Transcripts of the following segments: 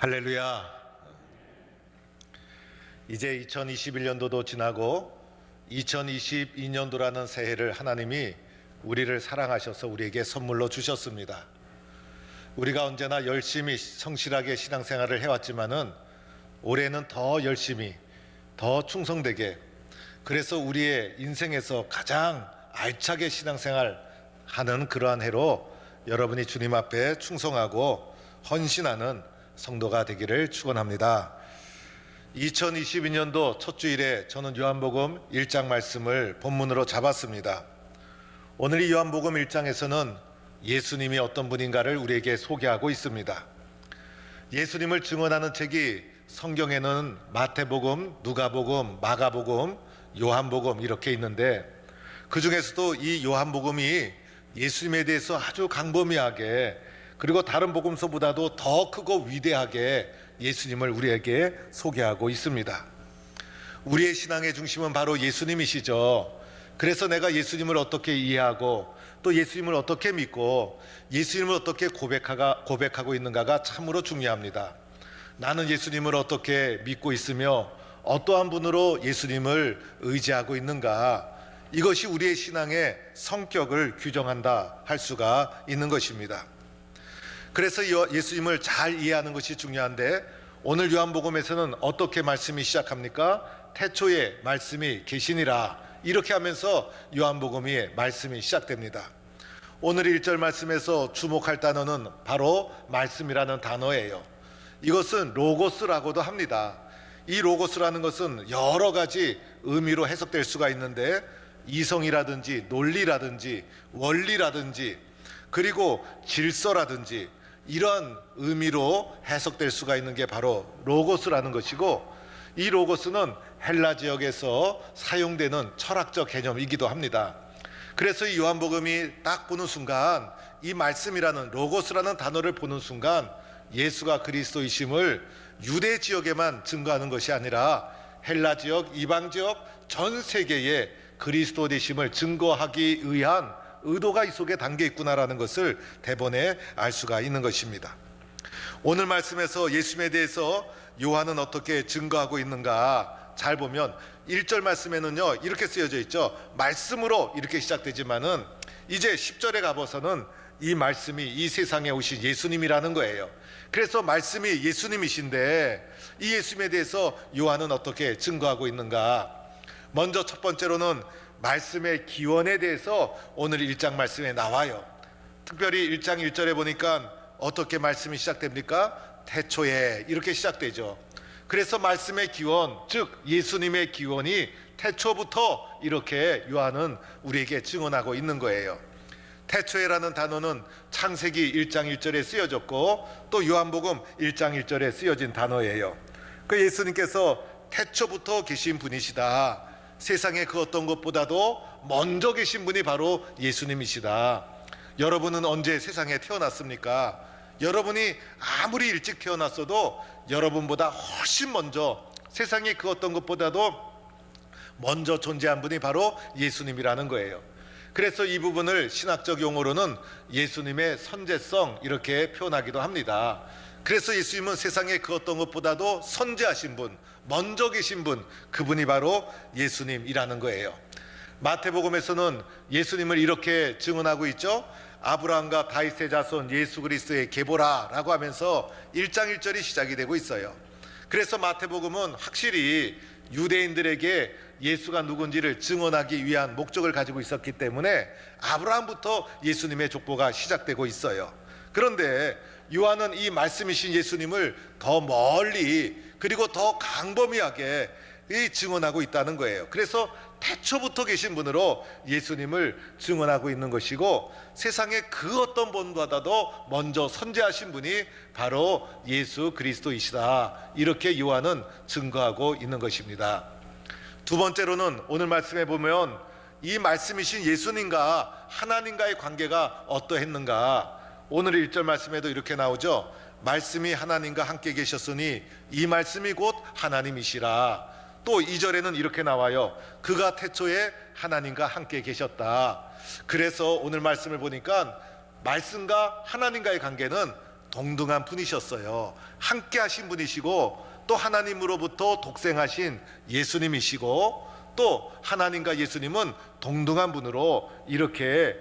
할렐루야. 이제 2021년도도 지나고 2022년도라는 새해를 하나님이 우리를 사랑하셔서 우리에게 선물로 주셨습니다. 우리가 언제나 열심히 성실하게 신앙생활을 해왔지만은 올해는 더 열심히 더 충성되게, 그래서 우리의 인생에서 가장 알차게 신앙생활 하는 그러한 해로 여러분이 주님 앞에 충성하고 헌신하는 성도가 되기를 축원합니다. 2022년도 첫 주일에 저는 요한복음 1장 말씀을 본문으로 잡았습니다. 오늘 이 요한복음 1장에서는 예수님이 어떤 분인가를 우리에게 소개하고 있습니다. 예수님을 증언하는 책이 성경에는 마태복음, 누가복음, 마가복음, 요한복음 이렇게 있는데, 그 중에서도 이 요한복음이 예수님에 대해서 아주 광범위하게, 그리고 다른 복음서보다도 더 크고 위대하게 예수님을 우리에게 소개하고 있습니다. 우리의 신앙의 중심은 바로 예수님이시죠. 그래서 내가 예수님을 어떻게 이해하고 또 예수님을 어떻게 믿고 예수님을 어떻게 고백하고 있는가가 참으로 중요합니다. 나는 예수님을 어떻게 믿고 있으며 어떠한 분으로 예수님을 의지하고 있는가, 이것이 우리의 신앙의 성격을 규정한다 할 수가 있는 것입니다. 그래서 예수님을 잘 이해하는 것이 중요한데, 오늘 요한복음에서는 어떻게 말씀이 시작합니까? 태초에 말씀이 계시니라, 이렇게 하면서 요한복음의 말씀이 시작됩니다. 오늘 1절 말씀에서 주목할 단어는 바로 말씀이라는 단어예요. 이것은 로고스라고도 합니다. 이 로고스라는 것은 여러 가지 의미로 해석될 수가 있는데, 이성이라든지 논리라든지 원리라든지 그리고 질서라든지 이런 의미로 해석될 수가 있는 게 바로 로고스라는 것이고, 이 로고스는 헬라 지역에서 사용되는 철학적 개념이기도 합니다. 그래서 이 요한복음이 딱 보는 순간, 이 말씀이라는 로고스라는 단어를 보는 순간 예수가 그리스도이심을 유대 지역에만 증거하는 것이 아니라 헬라 지역, 이방 지역, 전 세계에 그리스도 되심을 증거하기 위한 의도가 이 속에 담겨 있구나라는 것을 대번에 알 수가 있는 것입니다. 오늘 말씀에서 예수님에 대해서 요한은 어떻게 증거하고 있는가 잘 보면 1절 말씀에는요 이렇게 쓰여져 있죠. 말씀으로 이렇게 시작되지만은 이제 10절에 가봐서는 이 말씀이 이 세상에 오신 예수님이라는 거예요. 그래서 말씀이 예수님이신데 이 예수님에 대해서 요한은 어떻게 증거하고 있는가. 먼저 첫 번째로는 말씀의 기원에 대해서 오늘 1장 말씀에 나와요. 특별히 1장 1절에 보니까 어떻게 말씀이 시작됩니까? 태초에 이렇게 시작되죠. 그래서 말씀의 기원, 즉 예수님의 기원이 태초부터 이렇게 요한은 우리에게 증언하고 있는 거예요. 태초에라는 단어는 창세기 1장 1절에 쓰여졌고 또 요한복음 1장 1절에 쓰여진 단어예요. 그 예수님께서 태초부터 계신 분이시다. 세상에 그 어떤 것보다도 먼저 계신 분이 바로 예수님이시다. 여러분은 언제 세상에 태어났습니까? 여러분이 아무리 일찍 태어났어도 여러분보다 훨씬 먼저, 세상에 그 어떤 것보다도 먼저 존재한 분이 바로 예수님이라는 거예요. 그래서 이 부분을 신학적 용어로는 예수님의 선제성 이렇게 표현하기도 합니다. 그래서 예수님은 세상에 그 어떤 것보다도 선제하신 분, 먼저 계신 분, 그분이 바로 예수님이라는 거예요. 마태복음에서는 예수님을 이렇게 증언하고 있죠. 아브라함과 다윗의 자손 예수 그리스도의 계보라라고 하면서 1장 1절이 시작이 되고 있어요. 그래서 마태복음은 확실히 유대인들에게 예수가 누군지를 증언하기 위한 목적을 가지고 있었기 때문에 아브라함부터 예수님의 족보가 시작되고 있어요. 그런데 요한은 이 말씀이신 예수님을 더 멀리 그리고 더 광범위하게 증언하고 있다는 거예요. 그래서 태초부터 계신 분으로 예수님을 증언하고 있는 것이고, 세상에 그 어떤 분보다도 먼저 선제하신 분이 바로 예수 그리스도이시다, 이렇게 요한은 증거하고 있는 것입니다. 두 번째로는 오늘 말씀에 보면 이 말씀이신 예수님과 하나님과의 관계가 어떠했는가. 오늘 1절 말씀에도 이렇게 나오죠. 말씀이 하나님과 함께 계셨으니 이 말씀이 곧 하나님이시라. 또 2절에는 이렇게 나와요. 그가 태초에 하나님과 함께 계셨다. 그래서 오늘 말씀을 보니까 말씀과 하나님과의 관계는 동등한 분이셨어요. 함께 하신 분이시고 또 하나님으로부터 독생하신 예수님이시고 또 하나님과 예수님은 동등한 분으로 이렇게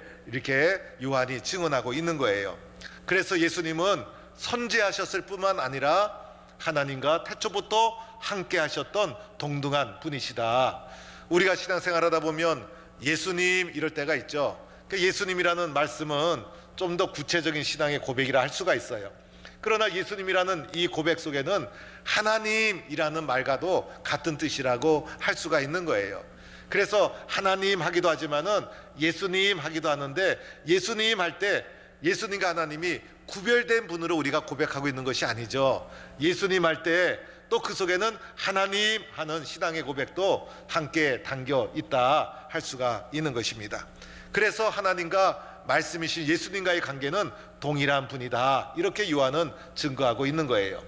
요한이 증언하고 있는 거예요. 그래서 예수님은 선지하셨을 뿐만 아니라 하나님과 태초부터 함께 하셨던 동등한 분이시다. 우리가 신앙생활하다 보면 예수님 이럴 때가 있죠. 그 예수님이라는 말씀은 좀 더 구체적인 신앙의 고백이라 할 수가 있어요. 그러나 예수님이라는 이 고백 속에는 하나님이라는 말과도 같은 뜻이라고 할 수가 있는 거예요. 그래서 하나님 하기도 하지만은 예수님 하기도 하는데, 예수님 할 때 예수님과 하나님이 구별된 분으로 우리가 고백하고 있는 것이 아니죠. 예수님 할 때 또 그 속에는 하나님 하는 신앙의 고백도 함께 담겨 있다 할 수가 있는 것입니다. 그래서 하나님과 말씀이신 예수님과의 관계는 동일한 분이다, 이렇게 요한은 증거하고 있는 거예요.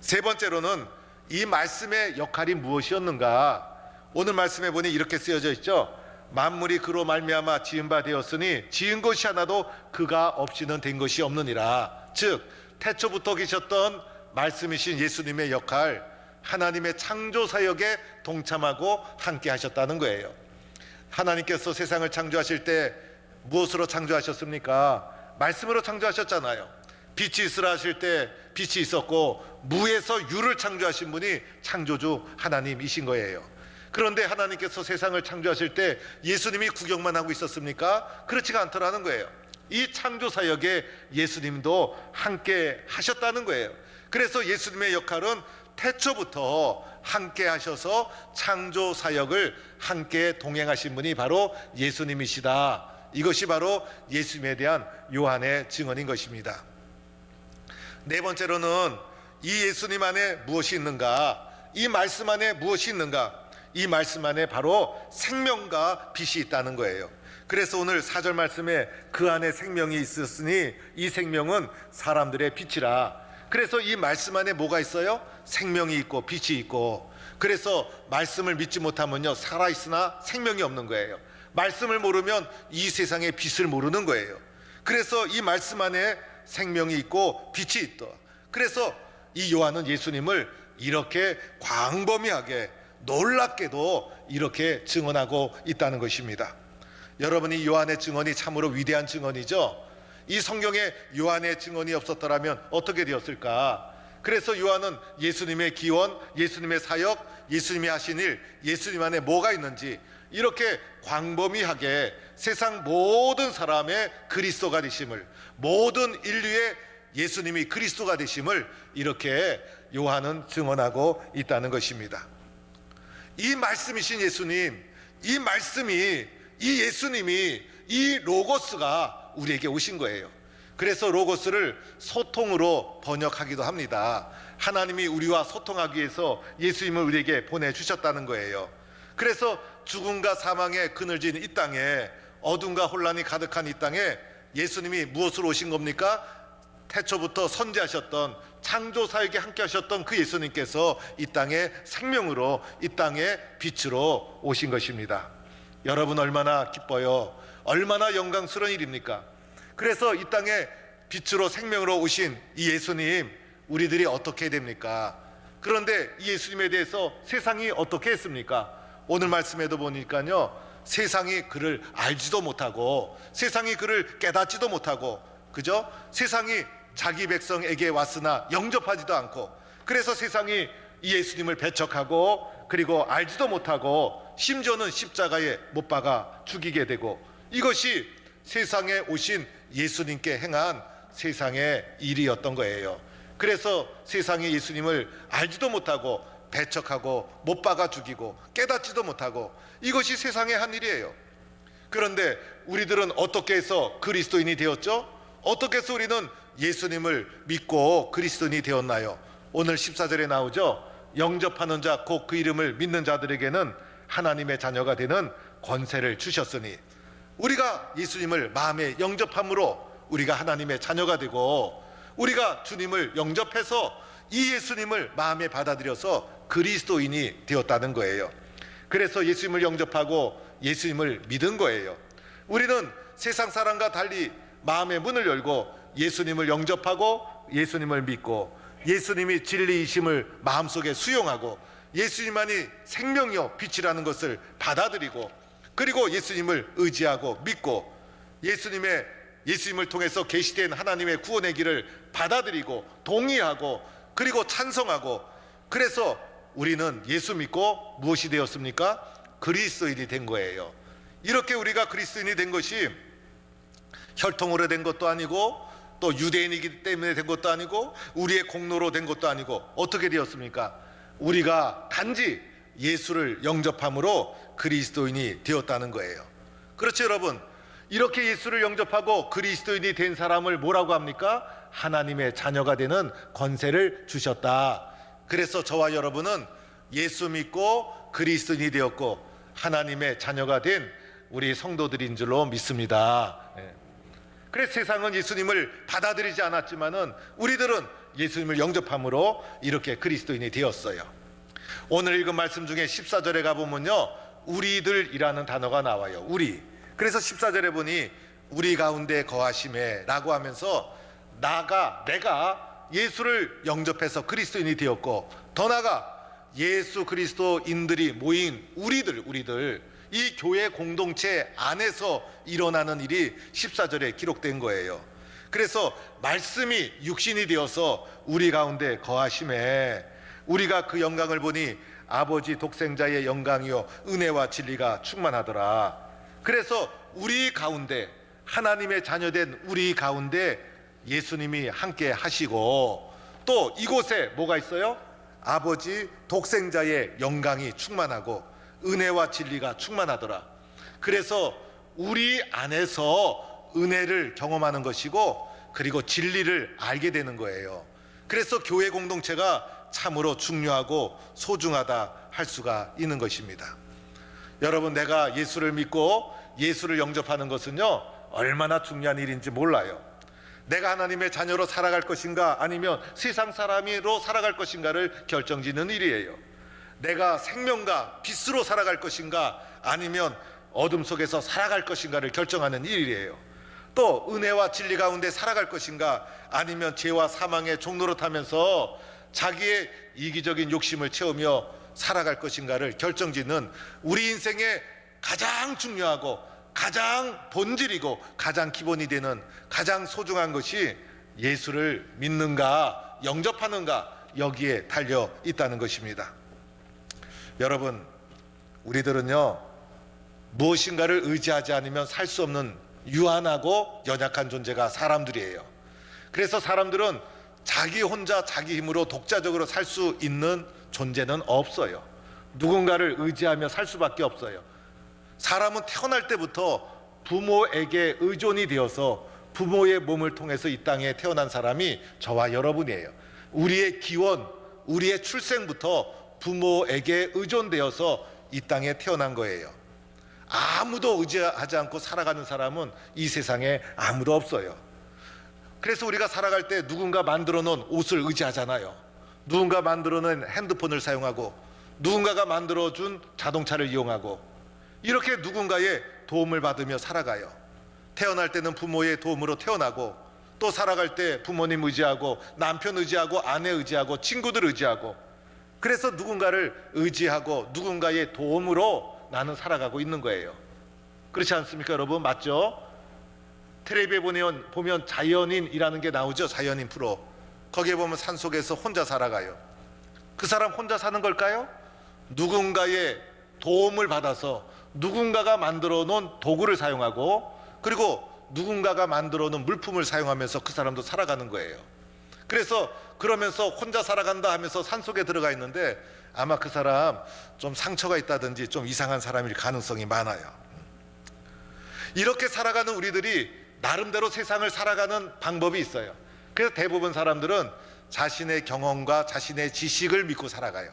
세 번째로는 이 말씀의 역할이 무엇이었는가? 오늘 말씀에 보니 이렇게 쓰여져 있죠. 만물이 그로 말미암아 지은 바 되었으니 지은 것이 하나도 그가 없이는 된 것이 없느니라. 즉 태초부터 계셨던 말씀이신 예수님의 역할, 하나님의 창조 사역에 동참하고 함께 하셨다는 거예요. 하나님께서 세상을 창조하실 때 무엇으로 창조하셨습니까? 말씀으로 창조하셨잖아요. 빛이 있으라 하실 때 빛이 있었고, 무에서 유를 창조하신 분이 창조주 하나님이신 거예요. 그런데 하나님께서 세상을 창조하실 때 예수님이 구경만 하고 있었습니까? 그렇지가 않더라는 거예요. 이 창조 사역에 예수님도 함께 하셨다는 거예요. 그래서 예수님의 역할은 태초부터 함께 하셔서 창조 사역을 함께 동행하신 분이 바로 예수님이시다. 이것이 바로 예수님에 대한 요한의 증언인 것입니다. 네 번째로는 이 예수님 안에 무엇이 있는가? 이 말씀 안에 무엇이 있는가? 이 말씀 안에 바로 생명과 빛이 있다는 거예요. 그래서 오늘 4절 말씀에 그 안에 생명이 있었으니 이 생명은 사람들의 빛이라. 그래서 이 말씀 안에 뭐가 있어요? 생명이 있고 빛이 있고. 그래서 말씀을 믿지 못하면요, 살아있으나 생명이 없는 거예요. 말씀을 모르면 이 세상의 빛을 모르는 거예요. 그래서 이 말씀 안에 생명이 있고 빛이 있다. 그래서 이 요한은 예수님을 이렇게 광범위하게 놀랍게도 이렇게 증언하고 있다는 것입니다. 여러분이 요한의 증언이 참으로 위대한 증언이죠. 이 성경에 요한의 증언이 없었더라면 어떻게 되었을까? 그래서 요한은 예수님의 기원, 예수님의 사역, 예수님이 하신 일, 예수님 안에 뭐가 있는지 이렇게 광범위하게 세상 모든 사람의 그리스도가 되심을, 모든 인류의 예수님이 그리스도가 되심을 이렇게 요한은 증언하고 있다는 것입니다. 이 말씀이신 예수님, 이 말씀이, 이 예수님이, 이 로고스가 우리에게 오신 거예요. 그래서 로고스를 소통으로 번역하기도 합니다. 하나님이 우리와 소통하기 위해서 예수님을 우리에게 보내주셨다는 거예요. 그래서 죽음과 사망에 그늘진 이 땅에, 어둠과 혼란이 가득한 이 땅에 예수님이 무엇으로 오신 겁니까? 태초부터 선지하셨던, 창조 사역에 함께 하셨던 그 예수님께서 이 땅에 생명으로, 이 땅에 빛으로 오신 것입니다. 여러분 얼마나 기뻐요. 얼마나 영광스러운 일입니까? 그래서 이 땅에 빛으로 생명으로 오신 이 예수님, 우리들이 어떻게 됩니까? 그런데 이 예수님에 대해서 세상이 어떻게 했습니까? 오늘 말씀에도 보니까요, 세상이 그를 알지도 못하고 세상이 그를 깨닫지도 못하고, 그죠? 세상이 자기 백성에게 왔으나 영접하지도 않고, 그래서 세상이 이 예수님을 배척하고 그리고 알지도 못하고 심지어는 십자가에 못 박아 죽이게 되고, 이것이 세상에 오신 예수님께 행한 세상의 일이었던 거예요. 그래서 세상이 예수님을 알지도 못하고 배척하고 못 박아 죽이고 깨닫지도 못하고, 이것이 세상의 한 일이에요. 그런데 우리들은 어떻게 해서 그리스도인이 되었죠? 어떻게 해서 우리는 예수님을 믿고 그리스도인이 되었나요? 오늘 14절에 나오죠. 영접하는 자, 곧 그 이름을 믿는 자들에게는 하나님의 자녀가 되는 권세를 주셨으니, 우리가 예수님을 마음에 영접함으로 우리가 하나님의 자녀가 되고, 우리가 주님을 영접해서 이 예수님을 마음에 받아들여서 그리스도인이 되었다는 거예요. 그래서 예수님을 영접하고 예수님을 믿은 거예요. 우리는 세상 사람과 달리 마음의 문을 열고 예수님을 영접하고 예수님을 믿고 예수님이 진리이심을 마음속에 수용하고 예수님만이 생명이요 빛이라는 것을 받아들이고 그리고 예수님을 의지하고 믿고 예수님을 통해서 계시된 하나님의 구원의 길을 받아들이고 동의하고 그리고 찬성하고 그래서 우리는 예수 믿고 무엇이 되었습니까? 그리스도인이 된 거예요. 이렇게 우리가 그리스도인이 된 것이 혈통으로 된 것도 아니고 또 유대인이기 때문에 된 것도 아니고 우리의 공로로 된 것도 아니고 어떻게 되었습니까? 우리가 단지 예수를 영접함으로 그리스도인이 되었다는 거예요. 그렇죠, 여러분? 이렇게 예수를 영접하고 그리스도인이 된 사람을 뭐라고 합니까? 하나님의 자녀가 되는 권세를 주셨다. 그래서 저와 여러분은 예수 믿고 그리스도인이 되었고 하나님의 자녀가 된 우리 성도들인 줄로 믿습니다. 그래서 세상은 예수님을 받아들이지 않았지만은 우리들은 예수님을 영접함으로 이렇게 그리스도인이 되었어요. 오늘 읽은 말씀 중에 14절에 가보면요, 우리들이라는 단어가 나와요. 우리. 그래서 14절에 보니 우리 가운데 거하심에 라고 하면서 내가 예수를 영접해서 그리스도인이 되었고 더 나아가 예수 그리스도인들이 모인 우리들 이 교회 공동체 안에서 일어나는 일이 14절에 기록된 거예요. 그래서 말씀이 육신이 되어서 우리 가운데 거하심에 우리가 그 영광을 보니 아버지 독생자의 영광이요 은혜와 진리가 충만하더라. 그래서 우리 가운데 하나님의 자녀된 우리 가운데 예수님이 함께 하시고 또 이곳에 뭐가 있어요? 아버지 독생자의 영광이 충만하고 은혜와 진리가 충만하더라. 그래서 우리 안에서 은혜를 경험하는 것이고 그리고 진리를 알게 되는 거예요. 그래서 교회 공동체가 참으로 중요하고 소중하다 할 수가 있는 것입니다. 여러분, 내가 예수를 믿고 예수를 영접하는 것은요 얼마나 중요한 일인지 몰라요. 내가 하나님의 자녀로 살아갈 것인가 아니면 세상 사람으로 살아갈 것인가를 결정짓는 일이에요. 내가 생명과 빛으로 살아갈 것인가 아니면 어둠 속에서 살아갈 것인가를 결정하는 일이에요. 또 은혜와 진리 가운데 살아갈 것인가 아니면 죄와 사망의 종로로 타면서 자기의 이기적인 욕심을 채우며 살아갈 것인가를 결정짓는 우리 인생의 가장 중요하고 가장 본질이고 가장 기본이 되는 가장 소중한 것이 예수를 믿는가 영접하는가 여기에 달려 있다는 것입니다. 여러분, 우리들은요 무엇인가를 의지하지 않으면 살 수 없는 유한하고 연약한 존재가 사람들이에요. 그래서 사람들은 자기 혼자 자기 힘으로 독자적으로 살 수 있는 존재는 없어요. 누군가를 의지하며 살 수밖에 없어요. 사람은 태어날 때부터 부모에게 의존이 되어서 부모의 몸을 통해서 이 땅에 태어난 사람이 저와 여러분이에요. 우리의 기원, 우리의 출생부터 부모에게 의존되어서 이 땅에 태어난 거예요. 아무도 의지하지 않고 살아가는 사람은 이 세상에 아무도 없어요. 그래서 우리가 살아갈 때 누군가 만들어 놓은 옷을 의지하잖아요. 누군가 만들어 놓은 핸드폰을 사용하고 누군가가 만들어 준 자동차를 이용하고 이렇게 누군가의 도움을 받으며 살아가요. 태어날 때는 부모의 도움으로 태어나고 또 살아갈 때 부모님 의지하고 남편 의지하고 아내 의지하고 친구들 의지하고 그래서 누군가를 의지하고 누군가의 도움으로 나는 살아가고 있는 거예요. 그렇지 않습니까, 여러분? 맞죠? 텔레비에 보면 자연인이라는 게 나오죠. 자연인 프로. 거기에 보면 산속에서 혼자 살아가요. 그 사람 혼자 사는 걸까요? 누군가의 도움을 받아서 누군가가 만들어 놓은 도구를 사용하고 그리고 누군가가 만들어 놓은 물품을 사용하면서 그 사람도 살아가는 거예요. 그래서 그러면서 혼자 살아간다 하면서 산속에 들어가 있는데 아마 그 사람 좀 상처가 있다든지 좀 이상한 사람일 가능성이 많아요. 이렇게 살아가는 우리들이 나름대로 세상을 살아가는 방법이 있어요. 그래서 대부분 사람들은 자신의 경험과 자신의 지식을 믿고 살아가요.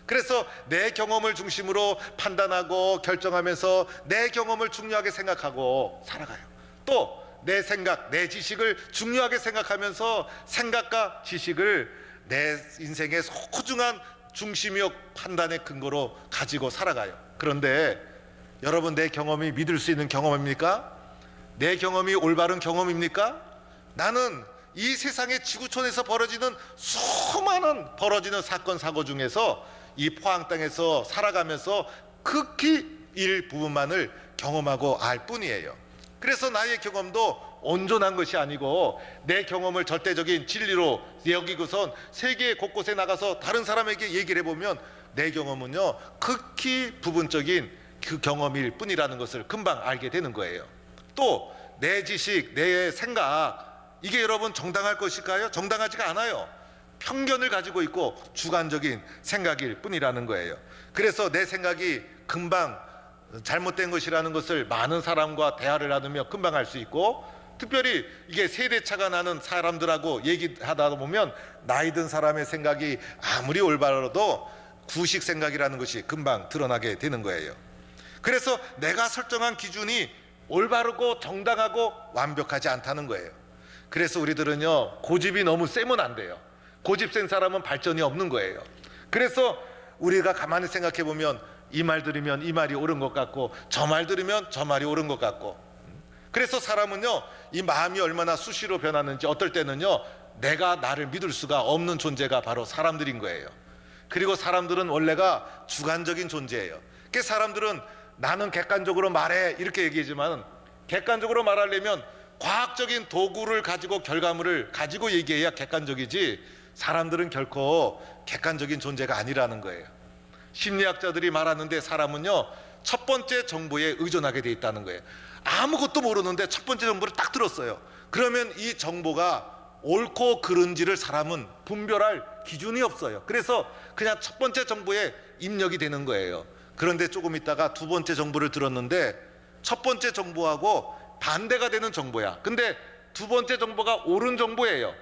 그래서 내 경험을 중심으로 판단하고 결정하면서 내 경험을 중요하게 생각하고 살아가요. 또 내 생각, 내 지식을 중요하게 생각하면서 생각과 지식을 내 인생의 소중한 중심이요 판단의 근거로 가지고 살아가요. 그런데 여러분, 내 경험이 믿을 수 있는 경험입니까? 내 경험이 올바른 경험입니까? 나는 이 세상의 지구촌에서 벌어지는 수많은 사건 사고 중에서 이 포항 땅에서 살아가면서 극히 일부분만을 경험하고 알 뿐이에요. 그래서 나의 경험도 온전한 것이 아니고 내 경험을 절대적인 진리로 여기고선 세계 곳곳에 나가서 다른 사람에게 얘기를 해보면 내 경험은요 극히 부분적인 그 경험일 뿐이라는 것을 금방 알게 되는 거예요. 또 내 지식, 내 생각, 이게 여러분 정당할 것일까요? 정당하지가 않아요. 편견을 가지고 있고 주관적인 생각일 뿐이라는 거예요. 그래서 내 생각이 금방 잘못된 것이라는 것을 많은 사람과 대화를 나누며 금방 알 수 있고, 특별히 이게 세대차가 나는 사람들하고 얘기하다 보면 나이 든 사람의 생각이 아무리 올바라도 구식 생각이라는 것이 금방 드러나게 되는 거예요. 그래서 내가 설정한 기준이 올바르고 정당하고 완벽하지 않다는 거예요. 그래서 우리들은요 고집이 너무 세면 안 돼요. 고집 센 사람은 발전이 없는 거예요. 그래서 우리가 가만히 생각해 보면 이 말 들으면 이 말이 옳은 것 같고 저 말 들으면 저 말이 옳은 것 같고, 그래서 사람은요 이 마음이 얼마나 수시로 변하는지 어떨 때는요 내가 나를 믿을 수가 없는 존재가 바로 사람들인 거예요. 그리고 사람들은 원래가 주관적인 존재예요. 그 사람들은 나는 객관적으로 말해 이렇게 얘기하지만 객관적으로 말하려면 과학적인 도구를 가지고 결과물을 가지고 얘기해야 객관적이지, 사람들은 결코 객관적인 존재가 아니라는 거예요. 심리학자들이 말하는데 사람은요 첫 번째 정보에 의존하게 돼 있다는 거예요. 아무것도 모르는데 첫 번째 정보를 딱 들었어요. 그러면 이 정보가 옳고 그른지를 사람은 분별할 기준이 없어요. 그래서 그냥 첫 번째 정보에 입력이 되는 거예요. 그런데 조금 있다가 두 번째 정보를 들었는데 첫 번째 정보하고 반대가 되는 정보야. 근데 두 번째 정보가 옳은 정보예요.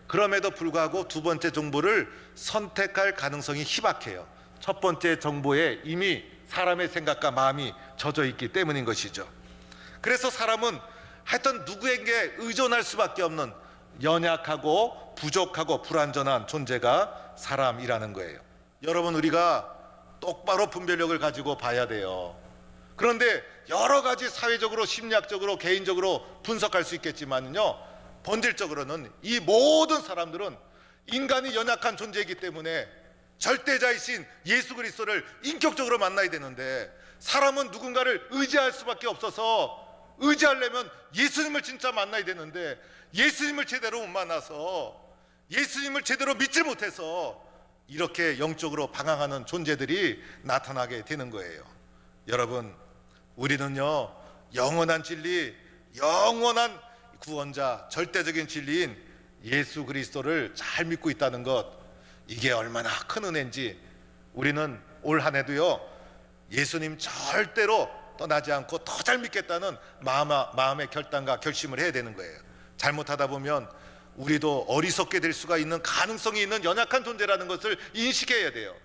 그럼에도 불구하고 두 번째 정보를 선택할 가능성이 희박해요. 첫 번째 정보에 이미 사람의 생각과 마음이 젖어 있기 때문인 것이죠. 그래서 사람은 하여튼 누구에게 의존할 수밖에 없는 연약하고 부족하고 불완전한 존재가 사람이라는 거예요. 여러분, 우리가 똑바로 분별력을 가지고 봐야 돼요. 그런데 여러 가지 사회적으로, 심리학적으로, 개인적으로 분석할 수 있겠지만요, 본질적으로는 이 모든 사람들은 인간이 연약한 존재이기 때문에 절대자이신 예수 그리스도를 인격적으로 만나야 되는데, 사람은 누군가를 의지할 수밖에 없어서 의지하려면 예수님을 진짜 만나야 되는데 예수님을 제대로 못 만나서, 예수님을 제대로 믿지 못해서 이렇게 영적으로 방황하는 존재들이 나타나게 되는 거예요. 여러분, 우리는요 영원한 진리, 영원한 구원자, 절대적인 진리인 예수 그리스도를 잘 믿고 있다는 것, 이게 얼마나 큰 은혜인지 우리는 올 한 해도요 예수님 절대로 떠나지 않고 더 잘 믿겠다는 마음의 결단과 결심을 해야 되는 거예요. 잘못하다 보면 우리도 어리석게 될 수가 있는 가능성이 있는 연약한 존재라는 것을 인식해야 돼요.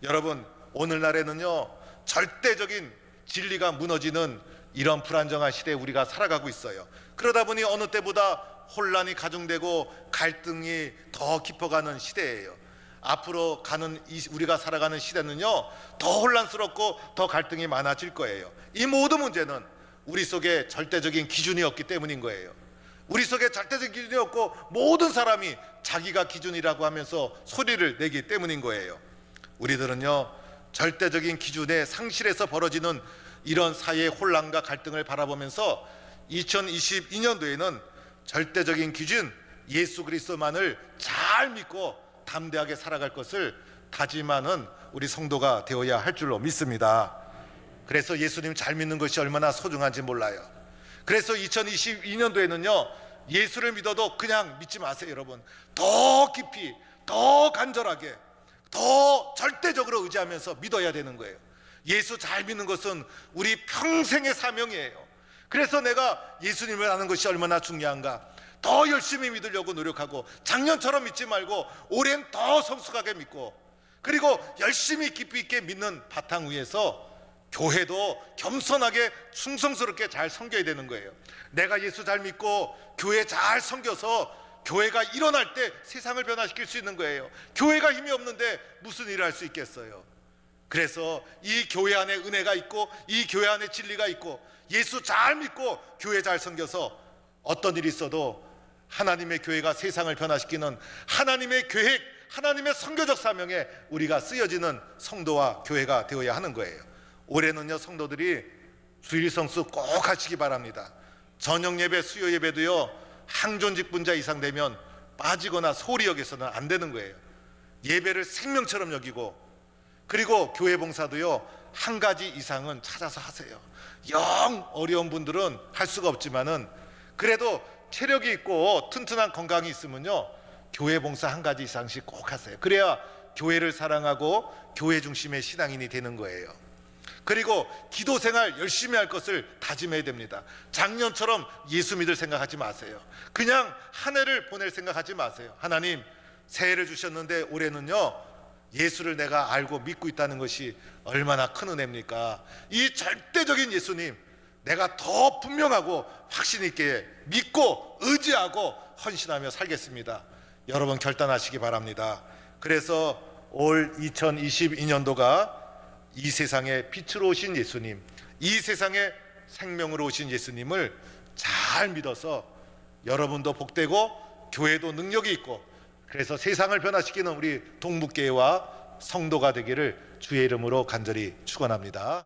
여러분, 오늘날에는요 절대적인 진리가 무너지는 이런 불안정한 시대에 우리가 살아가고 있어요. 그러다 보니 어느 때보다 혼란이 가중되고 갈등이 더 깊어가는 시대예요. 앞으로 가는 우리가 살아가는 시대는요 더 혼란스럽고 더 갈등이 많아질 거예요. 이 모든 문제는 우리 속에 절대적인 기준이 없기 때문인 거예요. 우리 속에 절대적인 기준이 없고 모든 사람이 자기가 기준이라고 하면서 소리를 내기 때문인 거예요. 우리들은요 절대적인 기준의 상실에서 벌어지는 이런 사회의 혼란과 갈등을 바라보면서 2022년도에는 절대적인 기준 예수 그리스도만을 잘 믿고 담대하게 살아갈 것을 다짐하는 우리 성도가 되어야 할 줄로 믿습니다. 그래서 예수님 잘 믿는 것이 얼마나 소중한지 몰라요. 그래서 2022년도에는요 예수를 믿어도 그냥 믿지 마세요. 여러분, 더 깊이, 더 간절하게, 더 절대적으로 의지하면서 믿어야 되는 거예요. 예수 잘 믿는 것은 우리 평생의 사명이에요. 그래서 내가 예수님을 아는 것이 얼마나 중요한가, 더 열심히 믿으려고 노력하고 작년처럼 믿지 말고 올해는 더 성숙하게 믿고, 그리고 열심히 깊이 있게 믿는 바탕 위에서 교회도 겸손하게 충성스럽게 잘 섬겨야 되는 거예요. 내가 예수 잘 믿고 교회 잘 섬겨서 교회가 일어날 때 세상을 변화시킬 수 있는 거예요. 교회가 힘이 없는데 무슨 일을 할 수 있겠어요. 그래서 이 교회 안에 은혜가 있고 이 교회 안에 진리가 있고 예수 잘 믿고 교회 잘 섬겨서 어떤 일이 있어도 하나님의 교회가 세상을 변화시키는 하나님의 계획, 하나님의 선교적 사명에 우리가 쓰여지는 성도와 교회가 되어야 하는 거예요. 올해는요, 성도들이 주일 성수 꼭 하시기 바랍니다. 저녁 예배, 수요 예배도요, 항존직 분자 이상 되면 빠지거나 소홀히 여겨서는 안 되는 거예요. 예배를 생명처럼 여기고, 그리고 교회 봉사도요, 한 가지 이상은 찾아서 하세요. 영 어려운 분들은 할 수가 없지만은 그래도 체력이 있고 튼튼한 건강이 있으면요, 교회 봉사 한 가지 이상씩 꼭 하세요. 그래야 교회를 사랑하고 교회 중심의 신앙인이 되는 거예요. 그리고 기도 생활 열심히 할 것을 다짐해야 됩니다. 작년처럼 예수 믿을 생각하지 마세요. 그냥 한 해를 보낼 생각하지 마세요. 하나님, 새해를 주셨는데 올해는요, 예수를 내가 알고 믿고 있다는 것이 얼마나 큰 은혜입니까? 이 절대적인 예수님, 내가 더 분명하고 확신 있게 믿고 의지하고 헌신하며 살겠습니다. 여러분 결단하시기 바랍니다. 그래서 올 2022년도가 이 세상에 빛으로 오신 예수님, 이 세상에 생명으로 오신 예수님을 잘 믿어서 여러분도 복되고 교회도 능력이 있고, 그래서 세상을 변화시키는 우리 동북교회와 성도가 되기를 주의 이름으로 간절히 축원합니다.